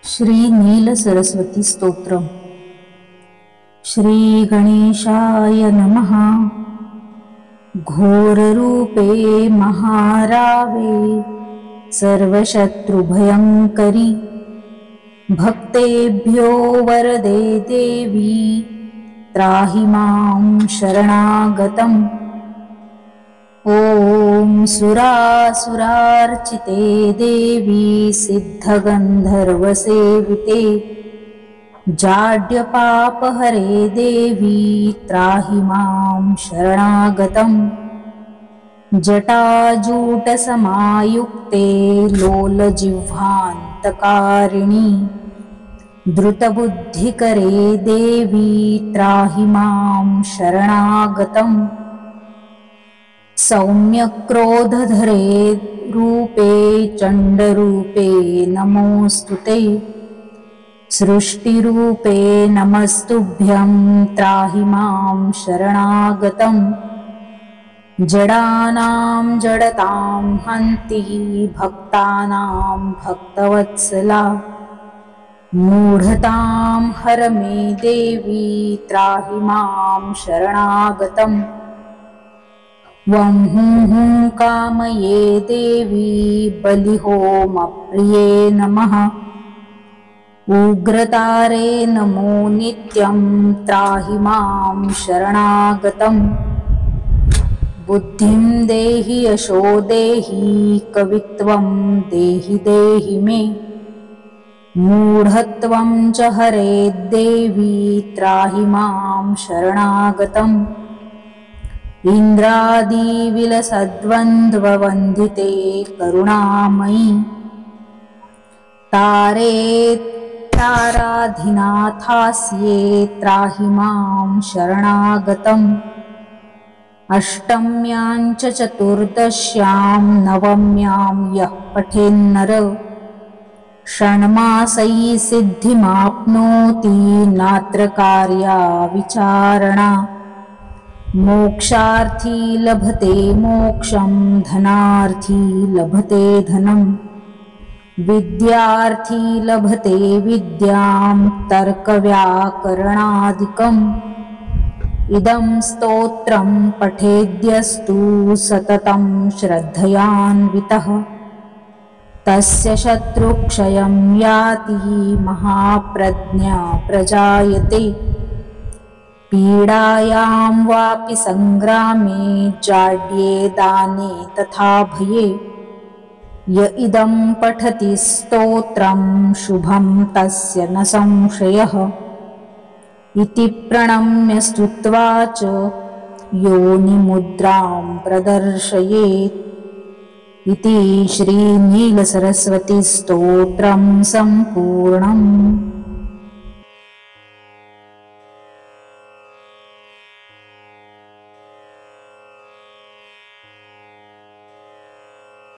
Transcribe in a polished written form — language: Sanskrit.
श्री नील सरस्वती स्तोत्रम। श्री गणेशाय नमः। घोररूपे महारावे सर्वशत्रुभयंकरी, भक्तेभ्यो वरदे देवी त्राहि मां शरणागतम्। ॐ सुरासुरार्चिते देवी सिद्धगन्धर्वसेविते, जाड्यपापहरे देवी त्राहि मां शरणागतम्। जटाजूटसमायुक्ते लोलजिह्वान्तकारिणी, द्रुतबुद्धिकरे देवी त्राहि मां शरणागतम्। सौम्यक्रोधधरे रूपे चण्डरूपे नमोऽस्तुते, सृष्टिरूपे नमस्तुभ्यं त्राहि मां शरणागतम्। जडानां जडतां हन्ति भक्तानां भक्तवत्सला, मूढतां हर मे देवी त्राहि मां शरणागतम्। वं हुं कामये देवी बलिहोमप्रिये नमः, उग्रतारे नमो नित्यं त्राहि मां शरणागतम्। बुद्धिं देहि यशो देहि कवित्वं देहि देहि मे, मूढत्वं च हरेद्देवी त्राहि मां शरणागतम्। इन्द्रादिविलसद्वन्द्ववन्दिते करुणामयि, तारे ताराधिनाथास्ये त्राहि मां शरणागतम्। अष्टम्यां च चतुर्दश्यां नवम्यां यः पठेन्नर, षण्मासैः सिद्धिमाप्नोति नात्र कार्या विचारणा। मोक्षार्थी लभते मोक्षं धनार्थी लभते धनं, विद्यार्थी लभते विद्यां तर्कव्याकरणादिकम्। इदं स्तोत्रं पठेद्यस्तु सततं श्रद्धयान्वितः, तस्य शत्रुक्षयं याति महाप्रज्ञा प्रजायते। पीडायां वापि संग्रामे जाड्ये दाने तथा भये, य इदं पठति स्तोत्रं शुभं तस्य न संशयः। इति प्रणम्य स्तुत्वा च योनिमुद्रां प्रदर्शयेत्। इति श्री नील सरस्वती स्तोत्रं सम्पूर्णम्।